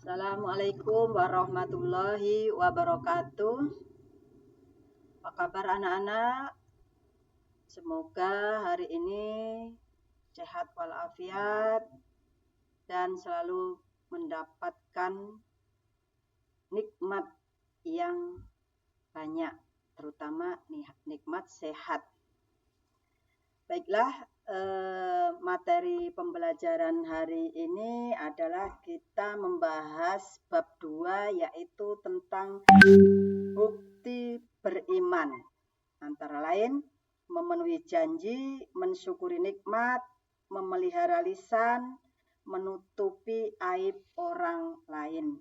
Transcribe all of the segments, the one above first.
Assalamualaikum warahmatullahi wabarakatuh. Apa kabar anak-anak? Semoga hari ini sehat walafiat dan selalu mendapatkan nikmat yang banyak, terutama nikmat sehat. Baiklah, materi pembelajaran hari ini adalah kita membahas bab 2, yaitu tentang bukti beriman. Antara lain, memenuhi janji, mensyukuri nikmat, memelihara lisan, menutupi aib orang lain.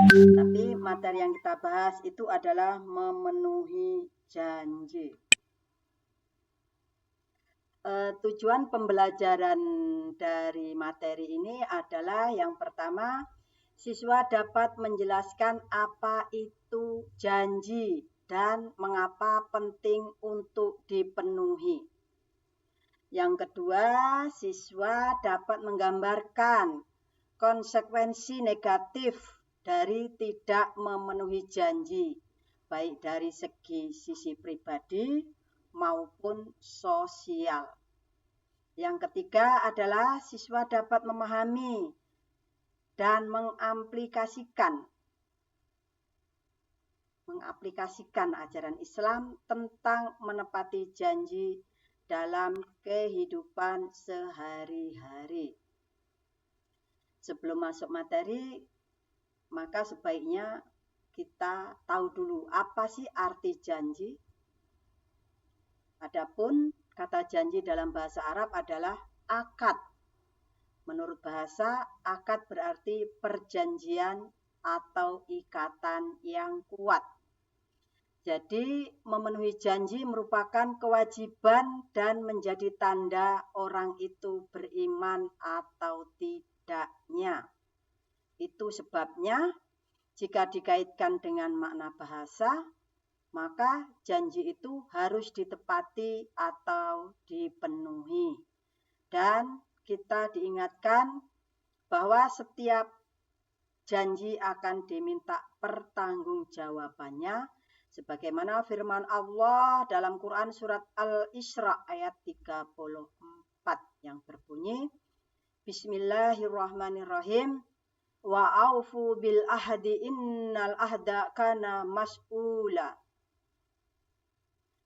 Tapi materi yang kita bahas itu adalah memenuhi janji. Tujuan pembelajaran dari materi ini adalah yang pertama, siswa dapat menjelaskan apa itu janji dan mengapa penting untuk dipenuhi. Yang kedua, siswa dapat menggambarkan konsekuensi negatif dari tidak memenuhi janji, baik dari sisi pribadi maupun sosial. Yang ketiga adalah siswa dapat memahami dan mengaplikasikan ajaran Islam tentang menepati janji dalam kehidupan sehari-hari. Sebelum masuk materi, maka sebaiknya kita tahu dulu apa sih arti janji. Adapun kata janji dalam bahasa Arab adalah akad. Menurut bahasa, akad berarti perjanjian atau ikatan yang kuat. Jadi, memenuhi janji merupakan kewajiban dan menjadi tanda orang itu beriman atau tidaknya. Itu sebabnya, jika dikaitkan dengan makna bahasa, maka janji itu harus ditepati atau dipenuhi. Dan kita diingatkan bahwa setiap janji akan diminta pertanggungjawabannya, sebagaimana firman Allah dalam Quran surat Al-Isra ayat 34 yang berbunyi, Bismillahirrahmanirrahim, wa aufu bil ahdi innal ahda kana mas'ula.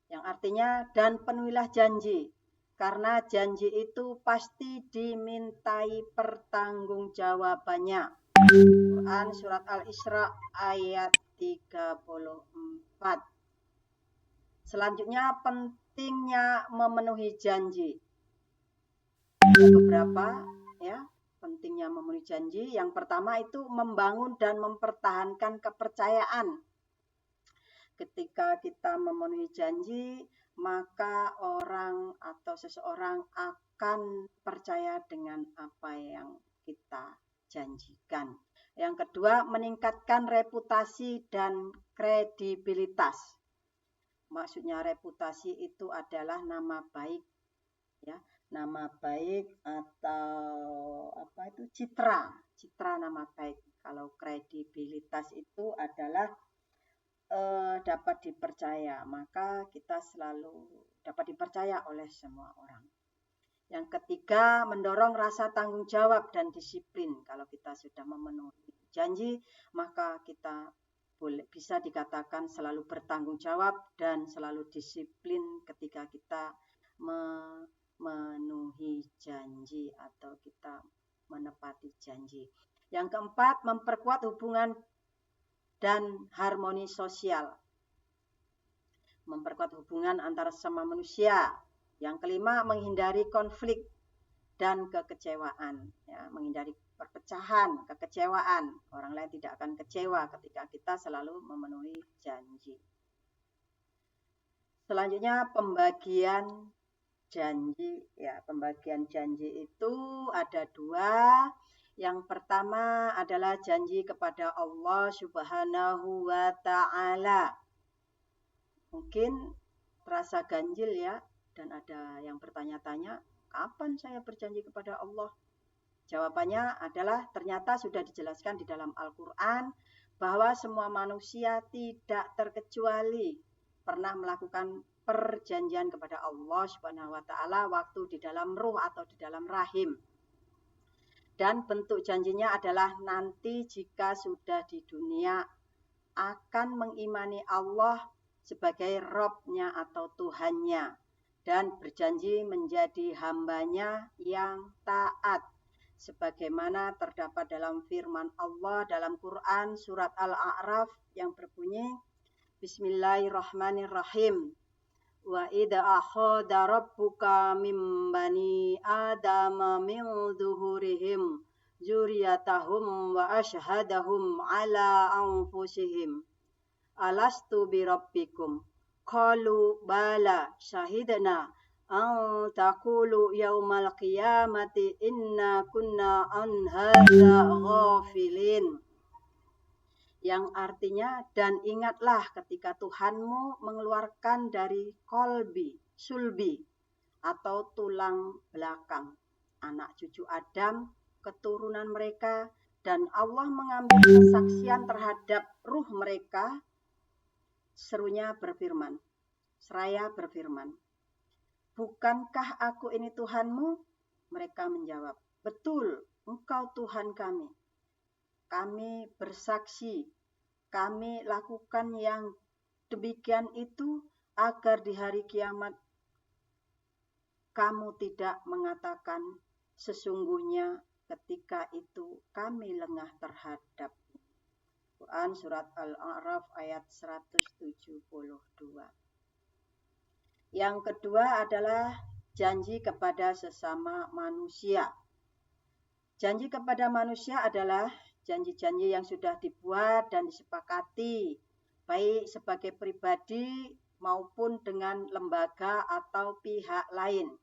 Yang artinya, dan penuhilah janji, karena janji itu pasti dimintai pertanggungjawabannya. Quran surat Al-Isra ayat 34. Selanjutnya, pentingnya memenuhi janji. Ada beberapa pentingnya memenuhi janji. Yang pertama itu membangun dan mempertahankan kepercayaan. Ketika kita memenuhi janji, maka orang atau seseorang akan percaya dengan apa yang kita janjikan. Yang kedua, meningkatkan reputasi dan kredibilitas. Maksudnya reputasi itu adalah nama baik, ya, nama baik atau citra nama baik. Kalau kredibilitas itu adalah dapat dipercaya, maka kita selalu dapat dipercaya oleh semua orang. Yang ketiga, mendorong rasa tanggung jawab dan disiplin. Kalau kita sudah memenuhi janji, maka kita bisa dikatakan selalu bertanggung jawab dan selalu disiplin ketika kita memenuhi janji atau kita menepati janji. Yang keempat, memperkuat hubungan dan harmoni sosial, memperkuat hubungan antara sesama manusia. Yang kelima, menghindari konflik dan kekecewaan, ya, menghindari perpecahan, kekecewaan. Orang lain tidak akan kecewa ketika kita selalu memenuhi janji. Selanjutnya, pembagian janji. Ya, pembagian janji itu ada dua. Yang pertama adalah janji kepada Allah Subhanahu wa Ta'ala. Mungkin terasa ganjil ya, dan ada yang bertanya-tanya, kapan saya berjanji kepada Allah? Jawabannya adalah ternyata sudah dijelaskan di dalam Al-Quran bahwa semua manusia tidak terkecuali pernah melakukan perjanjian kepada Allah Subhanahu wa taala waktu di dalam ruh atau di dalam rahim. Dan bentuk janjinya adalah nanti jika sudah di dunia akan mengimani Allah sebagai Robnya atau Tuhannya dan berjanji menjadi hambanya yang taat. Sebagaimana terdapat dalam firman Allah dalam Quran surat Al-A'raf yang berbunyi Bismillahirrahmanirrahim. Wa idza akhadha rabbuka mim bani adama min zuhurihim zuriyatahum wa ashhadahum ala anfusihim alastu birabbikum qalu bala syahidna an taqulu yaumal qiyamati inna kunna an hadza ghafilin, yang artinya dan ingatlah ketika Tuhanmu mengeluarkan dari sulbi atau tulang belakang anak cucu Adam keturunan mereka, dan Allah mengambil kesaksian terhadap ruh mereka. Seraya berfirman, bukankah aku ini Tuhanmu? Mereka menjawab, betul, engkau Tuhan kami. Kami bersaksi, kami lakukan yang demikian itu agar di hari kiamat kamu tidak mengatakan sesungguhnya ketika itu kami lengah terhadap. Quran surat Al-A'raf ayat 172. Yang kedua adalah janji kepada sesama manusia. Janji kepada manusia adalah janji-janji yang sudah dibuat dan disepakati, baik sebagai pribadi maupun dengan lembaga atau pihak lain.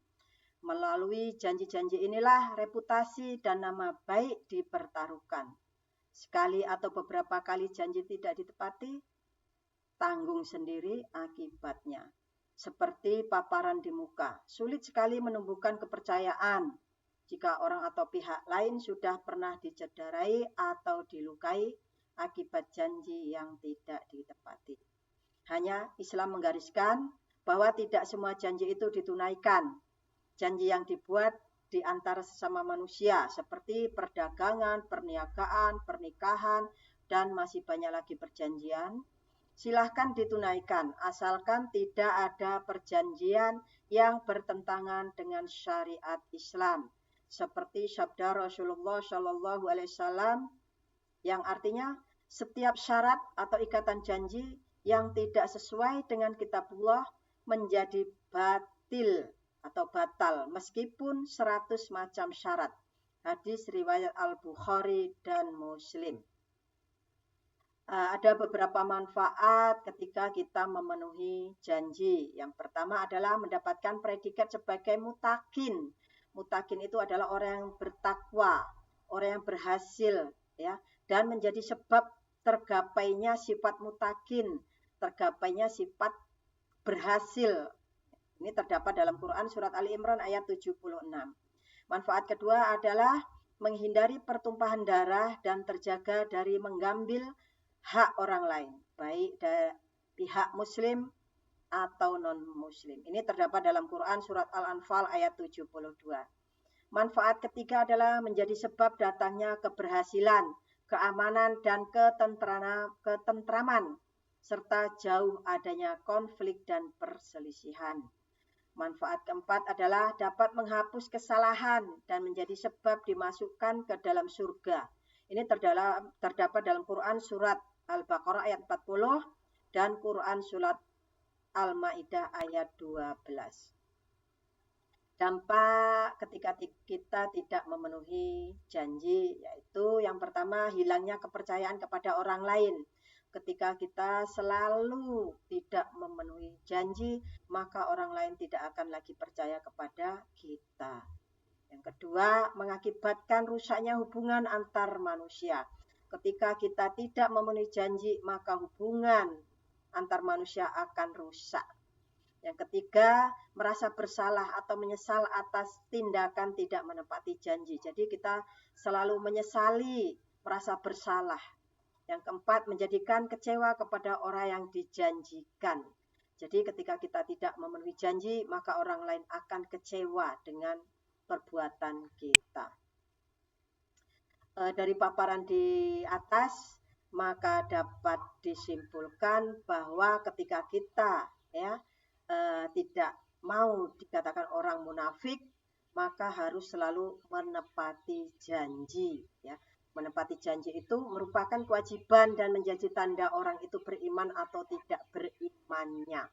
Melalui janji-janji inilah reputasi dan nama baik dipertaruhkan. Sekali atau beberapa kali janji tidak ditepati, tanggung sendiri akibatnya. Seperti paparan di muka, sulit sekali menumbuhkan kepercayaan jika orang atau pihak lain sudah pernah dicederai atau dilukai akibat janji yang tidak ditepati. Hanya Islam menggariskan bahwa tidak semua janji itu ditunaikan. Janji yang dibuat di antara sesama manusia seperti perdagangan, perniagaan, pernikahan, dan masih banyak lagi perjanjian, silahkan ditunaikan asalkan tidak ada perjanjian yang bertentangan dengan syariat Islam. Seperti sabda Rasulullah Shallallahu Alaihi Wasallam yang artinya setiap syarat atau ikatan janji yang tidak sesuai dengan kitabullah menjadi batil atau batal meskipun 100 macam syarat. Hadis riwayat Al-Bukhari dan Muslim. Ada beberapa manfaat ketika kita memenuhi janji. Yang pertama adalah mendapatkan predikat sebagai mutakin. Mutakin itu adalah orang yang bertakwa, orang yang berhasil, ya, dan menjadi sebab tergapainya sifat mutakin, tergapainya sifat berhasil. Ini terdapat dalam Quran surat Ali Imran ayat 76. Manfaat kedua adalah menghindari pertumpahan darah dan terjaga dari mengambil hak orang lain, baik dari pihak muslim atau non-muslim. Ini terdapat dalam Quran surat Al-Anfal ayat 72. Manfaat ketiga adalah menjadi sebab datangnya keberhasilan, keamanan, dan ketentraman, serta jauh adanya konflik dan perselisihan. Manfaat keempat adalah dapat menghapus kesalahan dan menjadi sebab dimasukkan ke dalam surga. Ini terdapat dalam Quran surat Al-Baqarah ayat 40 dan Quran surat Al-Maidah ayat 12. Dampak ketika kita tidak memenuhi janji, yaitu yang pertama hilangnya kepercayaan kepada orang lain. Ketika kita selalu tidak memenuhi janji, maka orang lain tidak akan lagi percaya kepada kita. Yang kedua, mengakibatkan rusaknya hubungan antar manusia. Ketika kita tidak memenuhi janji, maka hubungan antar manusia akan rusak. Yang ketiga, merasa bersalah atau menyesal atas tindakan tidak menepati janji. Jadi kita selalu menyesali, merasa bersalah. Yang keempat, menjadikan kecewa kepada orang yang dijanjikan. Jadi ketika kita tidak memenuhi janji, maka orang lain akan kecewa dengan perbuatan kita. Dari paparan di atas, maka dapat disimpulkan bahwa ketika kita tidak mau dikatakan orang munafik, maka harus selalu menepati janji. Ya. Menepati janji itu merupakan kewajiban dan menjadi tanda orang itu beriman atau tidak berimannya.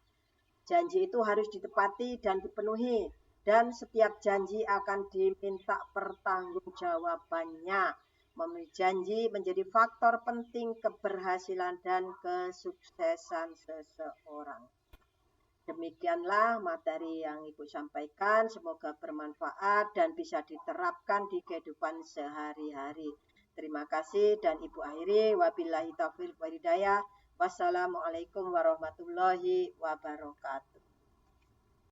Janji itu harus ditepati dan dipenuhi, dan setiap janji akan diminta pertanggungjawabannya. Memenuhi janji menjadi faktor penting keberhasilan dan kesuksesan seseorang. Demikianlah materi yang Ibu sampaikan, semoga bermanfaat dan bisa diterapkan di kehidupan sehari-hari. Terima kasih dan Ibu akhiri, wabillahi taufiq wal hidayah. Wassalamualaikum warahmatullahi wabarakatuh.